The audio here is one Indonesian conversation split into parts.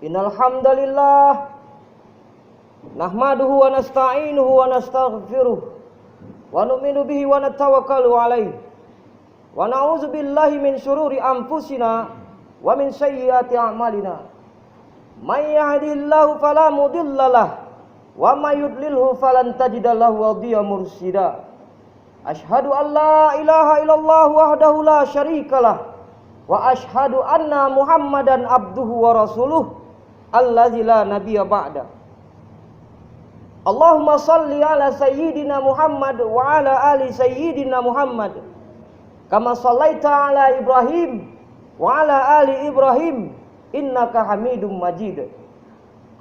Innal hamdalillah nahmaduhu wa nasta'inuhu wa nastaghfiruh wa nu'minu bihi wa natawakkalu alaihi wa na'udzu billahi min syururi anfusina wa min sayyiati a'malina. May yahdihillahu fala mudhillalah wa may yudlilhu falan tajida lahu waliyan mursyida. Asyhadu an la ilaha illallah wahdahu la syarikalah wa asyhadu anna Muhammadan abduhu wa rasuluh allazi la nabiyya ba'da. Allahumma salli ala sayyidina Muhammad wa ala ali sayyidina Muhammad kama sallaita ala Ibrahim wa ala ali Ibrahim innaka Hamidum Majid.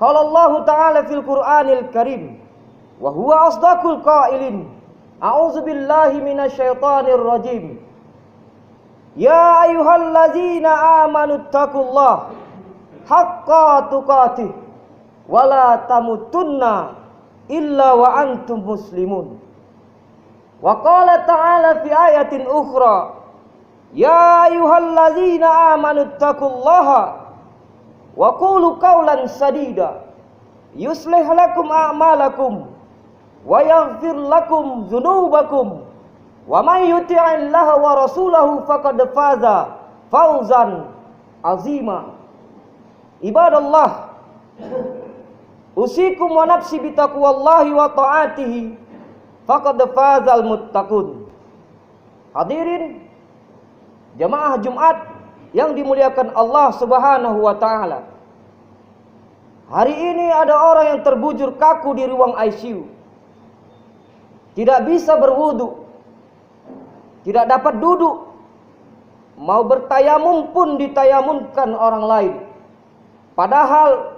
Qala Allah ta'ala fil Qur'anil Karim wa huwa asdaqul qailin. A'udzu billahi minasyaitonir rajim. Ya ayyuhallazina amanu taqullaha haqqa tuqatih wa la tamutunna illa wa antum muslimun. Wa qala ta'ala fi ayatin ukhra, ya ayyuhallazina amanu taqullaha wa qulu qawlan sadida yuslih lakum a'malakum wa yaghfir lakum dzunubakum wa may yuti'illaha wa rasulahu faqad faza fawzan azima. Ibadallah, usikum wa nafsi bitaqwallahi wa ta'atihi faqad fazal muttaqun. Hadirin jamaah Jumat yang dimuliakan Allah Subhanahu wa taala. Hari ini ada orang yang terbujur kaku di ruang ICU. Tidak bisa berwudu, tidak dapat duduk, mau bertayamum pun ditayamumkan orang lain. Padahal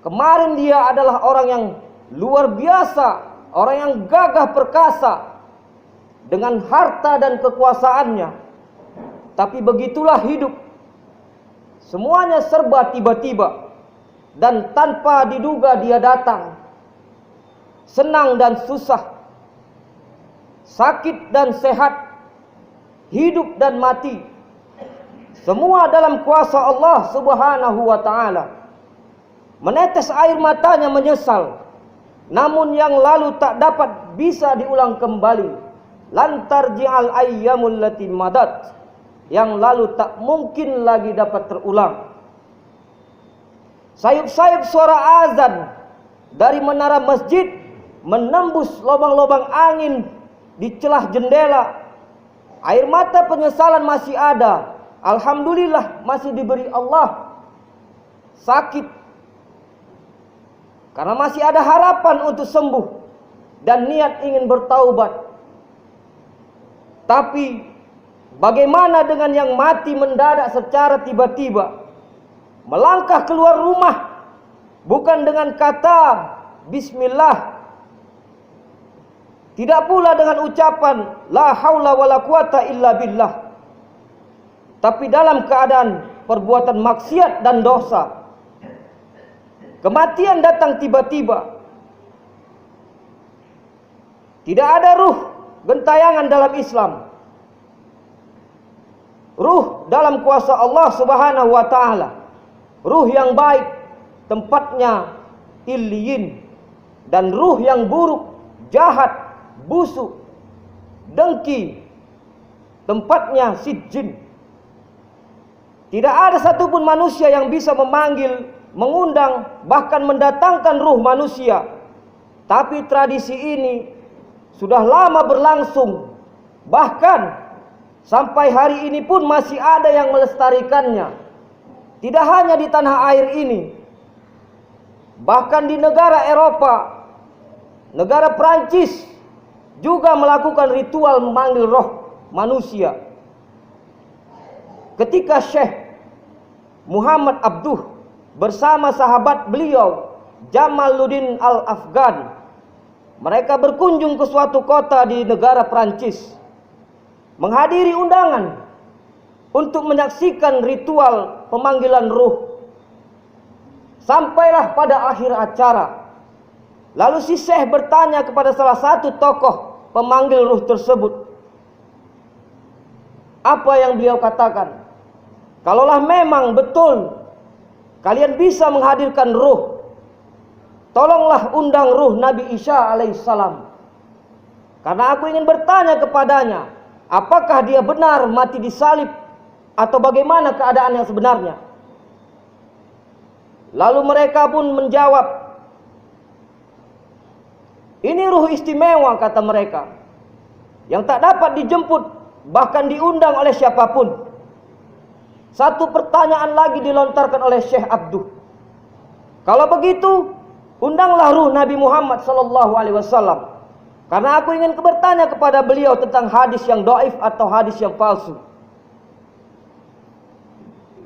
kemarin dia adalah orang yang luar biasa, orang yang gagah perkasa dengan harta dan kekuasaannya. Tapi begitulah hidup. Semuanya serba tiba-tiba dan tanpa diduga dia datang. Senang dan susah, sakit dan sehat, hidup dan mati, semua dalam kuasa Allah Subhanahu wa ta'ala. Menetes air matanya menyesal, namun yang lalu tak dapat bisa diulang kembali. Lantar ji'al ayyamul lati madat, yang lalu tak mungkin lagi dapat terulang. Sayup-sayup suara azan dari menara masjid menembus lubang-lubang angin di celah jendela. Air mata penyesalan masih ada. Alhamdulillah masih diberi Allah sakit, karena masih ada harapan untuk sembuh dan niat ingin bertaubat. Tapi bagaimana dengan yang mati mendadak secara tiba-tiba, melangkah keluar rumah bukan dengan kata bismillah, tidak pula dengan ucapan la haula wala quwata illa billah, tapi dalam keadaan perbuatan maksiat dan dosa. Kematian datang tiba-tiba. Tidak ada ruh gentayangan dalam Islam. Ruh dalam kuasa Allah Subhanahu wa ta'ala. Ruh yang baik tempatnya illiyin, dan ruh yang buruk, jahat, busuk, dengki tempatnya sijjin. Tidak ada satupun manusia yang bisa memanggil, mengundang, bahkan mendatangkan ruh manusia. Tapi tradisi ini sudah lama berlangsung. Bahkan sampai hari ini pun masih ada yang melestarikannya. Tidak hanya di tanah air ini, bahkan di negara Eropa, negara Prancis juga melakukan ritual memanggil roh manusia. Ketika Syekh Muhammad Abduh bersama sahabat beliau Jamaluddin Al-Afghan, mereka berkunjung ke suatu kota di negara Prancis, menghadiri undangan untuk menyaksikan ritual pemanggilan ruh. Sampailah pada akhir acara, lalu si Syekh bertanya kepada salah satu tokoh pemanggil ruh tersebut, apa yang beliau katakan? Kalaulah memang betul kalian bisa menghadirkan ruh, tolonglah undang ruh Nabi Isa alaihissalam. Karena aku ingin bertanya kepadanya, apakah dia benar mati disalib atau bagaimana keadaan yang sebenarnya? Lalu mereka pun menjawab, ini ruh istimewa, kata mereka, yang tak dapat dijemput, bahkan diundang oleh siapapun. Satu pertanyaan lagi dilontarkan oleh Syekh Abduh. Kalau begitu, undanglah ruh Nabi Muhammad SAW. Karena aku ingin bertanya kepada beliau tentang hadis yang dhaif atau hadis yang palsu.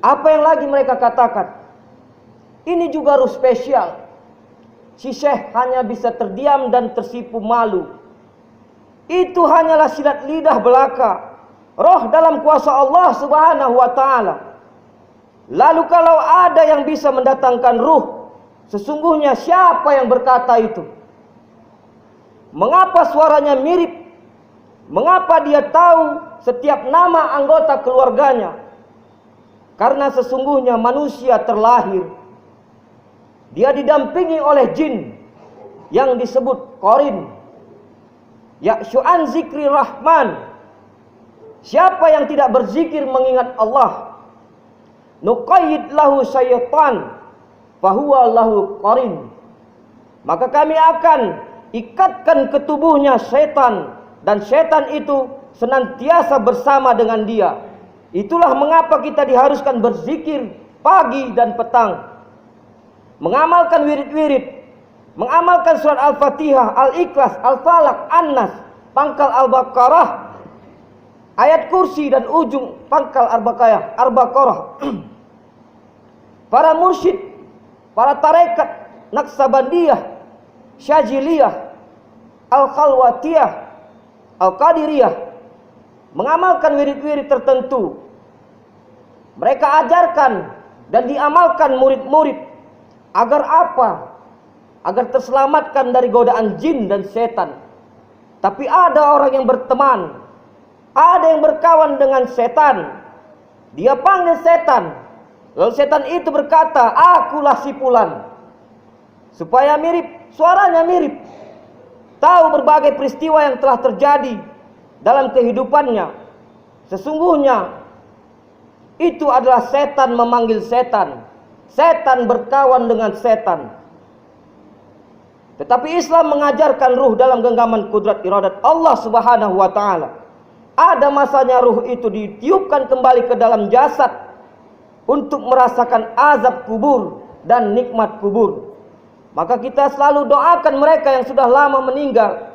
Apa yang lagi mereka katakan? Ini juga ruh spesial. Si Syekh hanya bisa terdiam dan tersipu malu. Itu hanyalah silat lidah belaka, roh dalam kuasa Allah Subhanahu wa ta'ala. Lalu kalau ada yang bisa mendatangkan ruh, sesungguhnya siapa yang berkata itu? Mengapa suaranya mirip? Mengapa dia tahu setiap nama anggota keluarganya? Karena sesungguhnya manusia terlahir, dia didampingi oleh jin yang disebut qarin. Ya'shu an zikri rahman. Siapa yang tidak berzikir mengingat Allah, nuqayyid lahu syaitan fahuwa lahu qarin. Maka kami akan ikatkan ke tubuhnya setan, dan setan itu senantiasa bersama dengan dia. Itulah mengapa kita diharuskan berzikir pagi dan petang, mengamalkan wirid-wirid, mengamalkan surat Al-Fatihah, Al-Ikhlas, Al-Falaq, An-Nas, pangkal Al-Baqarah, ayat kursi dan ujung pangkal Al-Baqarah. Para mursyid, para tarekat Naqsabandiyah, Syajiliyah, Al-Khalwatiyah, Al-Qadiriyah mengamalkan wirid-wirid tertentu. Mereka ajarkan dan diamalkan murid-murid. Agar apa? Agar terselamatkan dari godaan jin dan setan. Tapi ada orang yang berteman, ada yang berkawan dengan setan. Dia panggil setan, lalu setan itu berkata, akulah si fulan. Supaya mirip, suaranya mirip. Tahu berbagai peristiwa yang telah terjadi dalam kehidupannya. Sesungguhnya itu adalah setan memanggil setan. Setan berkawan dengan setan. Tetapi Islam mengajarkan ruh dalam genggaman kudrat iradat Allah Subhanahu wa ta'ala. Ada masanya ruh itu ditiupkan kembali ke dalam jasad untuk merasakan azab kubur dan nikmat kubur. Maka kita selalu doakan mereka yang sudah lama meninggal.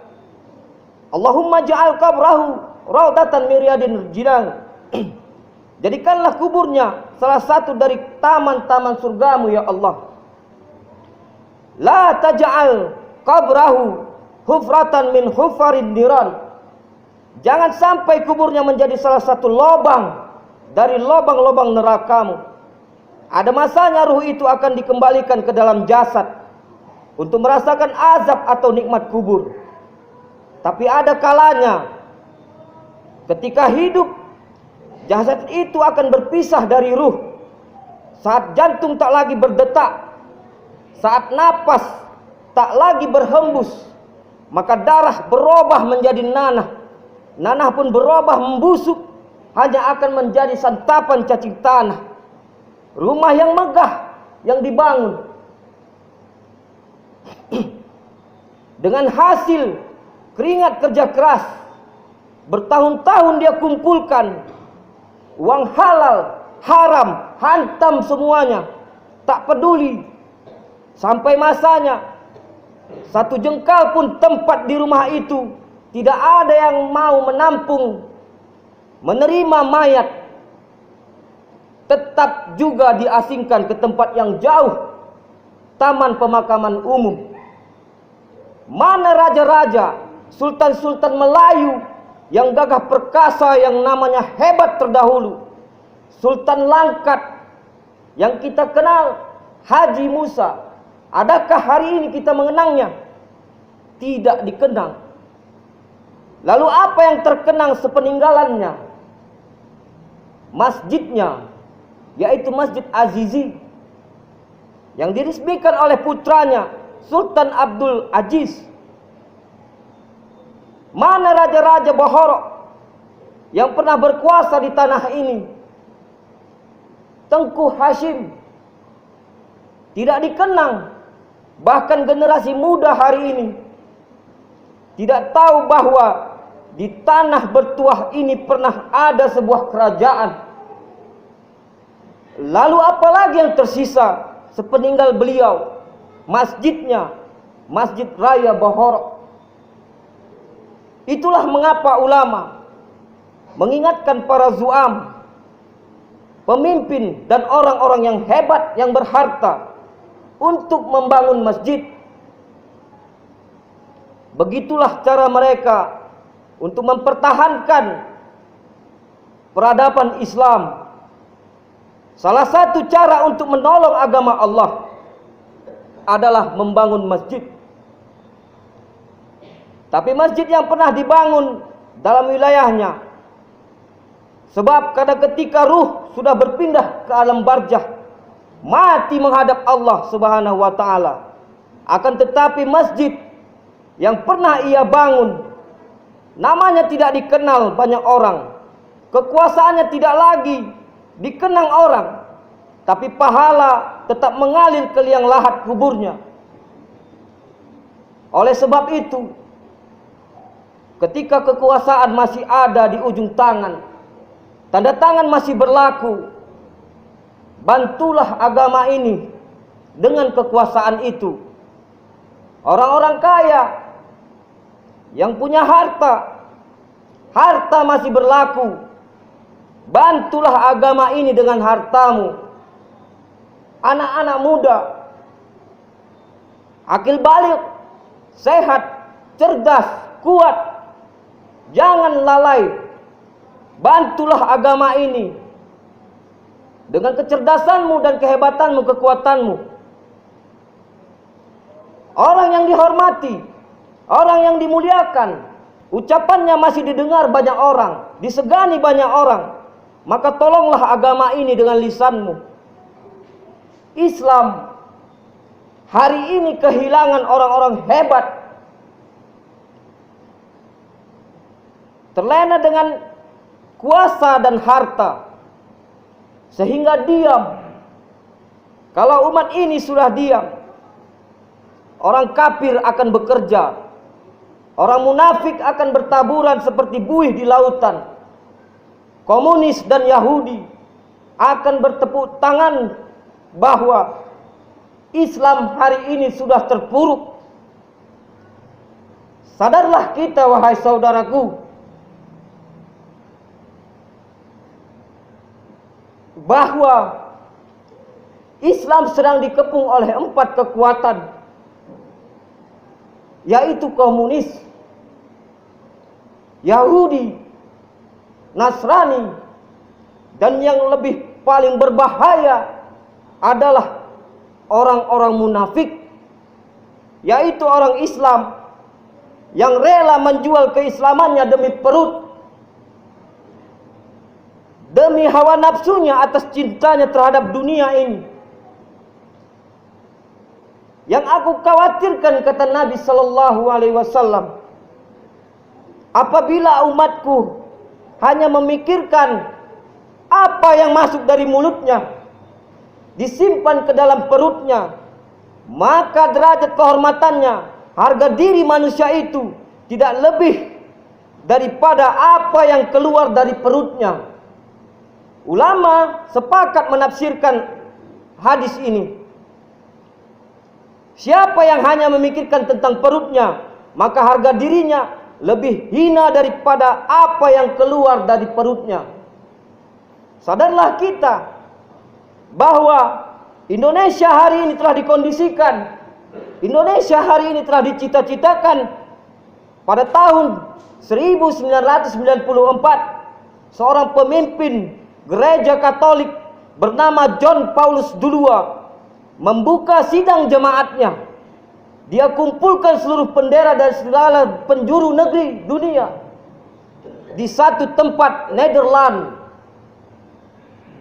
Allahumma ja'al qabrahu raudatan min riyadil jinan. Jadikanlah kuburnya salah satu dari taman-taman surgamu ya Allah. La taj'al qabrahu hufratan min hufarid niran. Jangan sampai kuburnya menjadi salah satu lubang dari lubang-lubang nerakamu. Ada masanya ruh itu akan dikembalikan ke dalam jasad untuk merasakan azab atau nikmat kubur. Tapi ada kalanya ketika hidup, jasad itu akan berpisah dari ruh. Saat jantung tak lagi berdetak, saat napas tak lagi berhembus, maka darah berubah menjadi nanah. Nanah pun berubah membusuk, hanya akan menjadi santapan cacing tanah. Rumah yang megah yang dibangun dengan hasil keringat kerja keras, bertahun-tahun dia kumpulkan uang halal, haram, hantam semuanya, tak peduli. Sampai masanya, satu jengkal pun tempat di rumah itu tidak ada yang mau menampung, menerima mayat. Tetap juga diasingkan ke tempat yang jauh, taman pemakaman umum. Mana raja-raja, sultan-sultan Melayu yang gagah perkasa, yang namanya hebat terdahulu, Sultan Langkat yang kita kenal, Haji Musa, adakah hari ini kita mengenangnya? Tidak dikenang. Lalu apa yang terkenang sepeninggalannya? Masjidnya, yaitu Masjid Azizi, yang diresmikan oleh putranya Sultan Abdul Aziz. Mana raja-raja Bohorok yang pernah berkuasa di tanah ini? Tengku Hashim tidak dikenang. Bahkan generasi muda hari ini tidak tahu bahwa di tanah bertuah ini pernah ada sebuah kerajaan. Lalu apalagi yang tersisa sepeninggal beliau? Masjidnya, Masjid Raya Bohorok. Itulah mengapa ulama mengingatkan para zuam, pemimpin dan orang-orang yang hebat, yang berharta, untuk membangun masjid. Begitulah cara mereka untuk mempertahankan peradaban Islam. Salah satu cara untuk menolong agama Allah adalah membangun masjid. Tapi masjid yang pernah dibangun dalam wilayahnya, sebab kadang ketika ruh sudah berpindah ke alam barzah, mati menghadap Allah Subhanahu wa taala. Akan tetapi masjid yang pernah ia bangun, namanya tidak dikenal banyak orang, kekuasaannya tidak lagi dikenang orang, tapi pahala tetap mengalir ke liang lahat kuburnya. Oleh sebab itu, ketika kekuasaan masih ada di ujung tangan, tanda tangan masih berlaku, bantulah agama ini dengan kekuasaan itu. Orang-orang kaya yang punya harta, harta masih berlaku, bantulah agama ini dengan hartamu. Anak-anak muda, akil balik, sehat, cerdas, kuat, jangan lalai, bantulah agama ini dengan kecerdasanmu dan kehebatanmu, kekuatanmu. Orang yang dihormati, orang yang dimuliakan, ucapannya masih didengar banyak orang, disegani banyak orang, maka tolonglah agama ini dengan lisanmu. Islam hari ini kehilangan orang-orang hebat, terlena dengan kuasa dan harta, sehingga diam. Kalau umat ini sudah diam, orang kafir akan bekerja, orang munafik akan bertaburan seperti buih di lautan. Komunis dan Yahudi akan bertepuk tangan bahwa Islam hari ini sudah terpuruk. Sadarlah kita, wahai saudaraku, bahwa Islam sedang dikepung oleh 4 kekuatan, yaitu komunis, Yahudi, Nasrani, dan yang lebih paling berbahaya adalah orang-orang munafik, yaitu orang Islam yang rela menjual keislamannya demi perut, demi hawa nafsunya atas cintanya terhadap dunia ini. Yang aku khawatirkan, kata Nabi sallallahu alaihi wasallam, apabila umatku hanya memikirkan apa yang masuk dari mulutnya, disimpan ke dalam perutnya, maka derajat kehormatannya, harga diri manusia itu tidak lebih daripada apa yang keluar dari perutnya. Ulama sepakat menafsirkan hadis ini. Siapa yang hanya memikirkan tentang perutnya, maka harga dirinya lebih hina daripada apa yang keluar dari perutnya. Sadarlah kita bahwa Indonesia hari ini telah dikondisikan, Indonesia hari ini telah dicita-citakan. Pada tahun 1994, seorang pemimpin gereja Katolik bernama John Paulus II membuka sidang jemaatnya. Dia kumpulkan seluruh bendera dari segala penjuru negeri dunia di satu tempat, Nederland,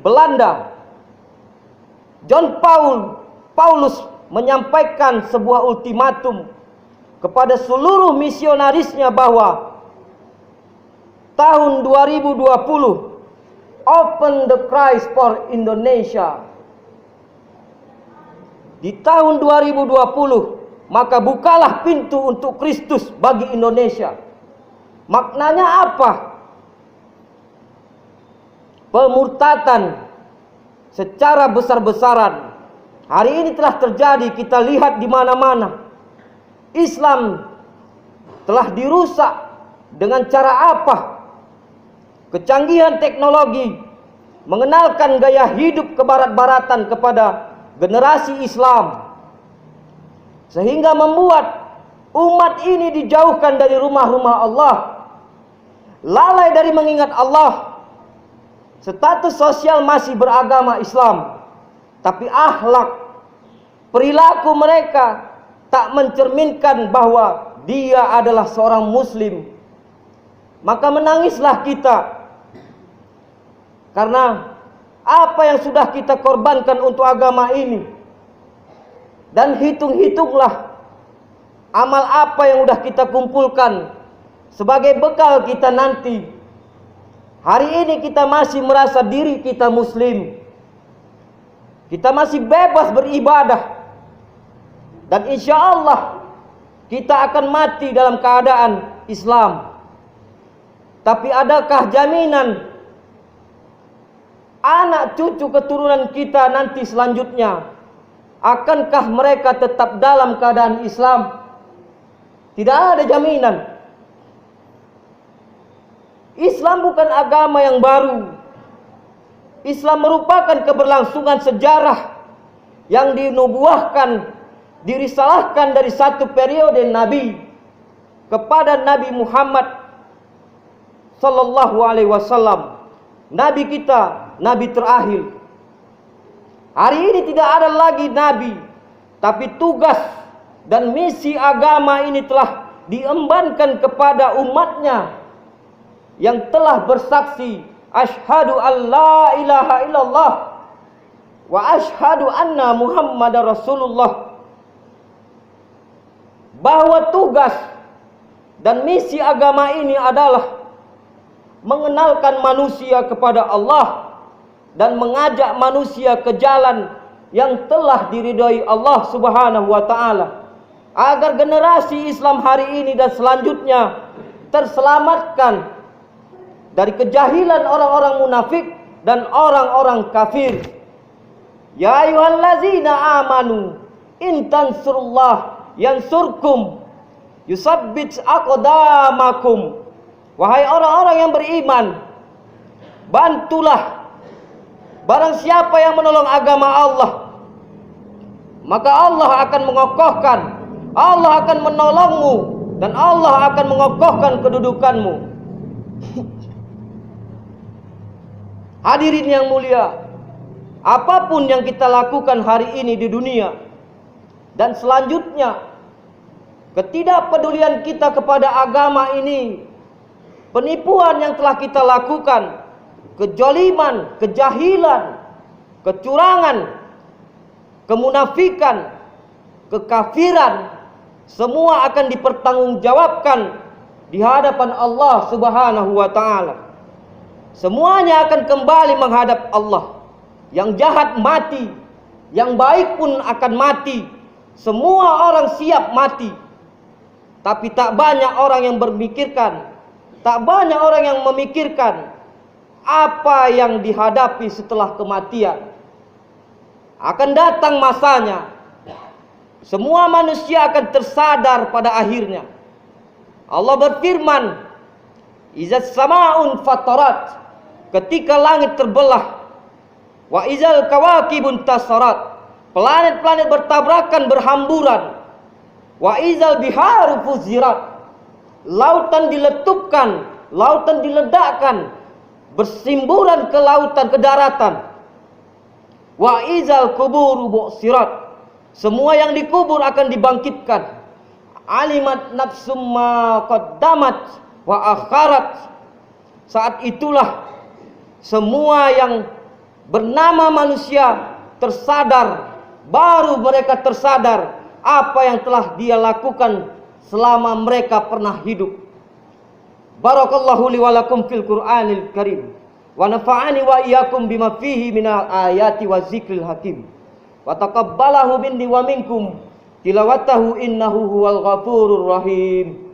Belanda. John Paul Paulus menyampaikan sebuah ultimatum kepada seluruh misionarisnya bahwa tahun 2020 open the Christ for Indonesia. Di tahun 2020 maka bukalah pintu untuk Kristus bagi Indonesia. Maknanya apa? Pemurtatan secara besar-besaran hari ini telah terjadi, kita lihat di mana-mana. Islam telah dirusak dengan cara apa? Kecanggihan teknologi mengenalkan gaya hidup kebarat-baratan kepada generasi Islam, sehingga membuat umat ini dijauhkan dari rumah-rumah Allah, lalai dari mengingat Allah. Status sosial masih beragama Islam, tapi akhlak, perilaku mereka tak mencerminkan bahwa dia adalah seorang muslim. Maka menangislah kita, karena apa yang sudah kita korbankan untuk agama ini. Dan hitung-hitunglah amal apa yang sudah kita kumpulkan sebagai bekal kita nanti. Hari ini kita masih merasa diri kita muslim, kita masih bebas beribadah, dan insya Allah kita akan mati dalam keadaan Islam. Tapi adakah jaminan anak cucu keturunan kita nanti selanjutnya, akankah mereka tetap dalam keadaan Islam? Tidak ada jaminan. Islam bukan agama yang baru. Islam merupakan keberlangsungan sejarah yang dinubuahkan, dirisalahkan dari satu periode Nabi kepada Nabi Muhammad sallallahu alaihi wasallam, Nabi kita, Nabi terakhir. Hari ini tidak ada lagi Nabi, tapi tugas dan misi agama ini telah diembankan kepada umatnya yang telah bersaksi asyhadu an la ilaha illallah wa asyhadu anna Muhammadar Rasulullah, bahwa tugas dan misi agama ini adalah mengenalkan manusia kepada Allah dan mengajak manusia ke jalan yang telah diridhai Allah Subhanahu wa taala, agar generasi Islam hari ini dan selanjutnya terselamatkan dari kejahilan orang-orang munafik dan orang-orang kafir. Ya ayyuhallazina amanu in tansurullah yansurkum yusabbit aqdamakum. Wahai orang-orang yang beriman, bantulah barang siapa yang menolong agama Allah, maka Allah akan mengokohkan, Allah akan menolongmu, dan Allah akan mengokohkan kedudukanmu. Hadirin yang mulia, apapun yang kita lakukan hari ini di dunia dan selanjutnya, ketidakpedulian kita kepada agama ini, penipuan yang telah kita lakukan, kejoliman, kejahilan, kecurangan, kemunafikan, kekafiran, semua akan dipertanggungjawabkan di hadapan Allah Subhanahu wa taala. Semuanya akan kembali menghadap Allah. Yang jahat mati, yang baik pun akan mati. Semua orang siap mati. Tapi tak banyak orang yang berpikirkan, tak banyak orang yang memikirkan apa yang dihadapi setelah kematian. Akan datang masanya, semua manusia akan tersadar pada akhirnya. Allah berfirman, izas sama'un fatarat, ketika langit terbelah, wa izal kawakibun tasarat, planet-planet bertabrakan berhamburan, wa izal biharu fuzirat, lautan diletupkan, lautan diledakkan, bersimburan ke lautan, ke daratan. Wa izal kuburu bu'sirat, semua yang dikubur akan dibangkitkan. Alimat nafsum ma qaddamat wa akharat, saat itulah semua yang bernama manusia tersadar baru mereka tersadar apa yang telah dia lakukan selama mereka pernah hidup. Barakallahu li wa lakum fil Qur'anil Karim wa nafa'ani wa iyyakum bima fihi minal ayati wa zikril hakim wa taqabbalahu minni wa minkum tilawatahu innahu huwal ghafurur rahim.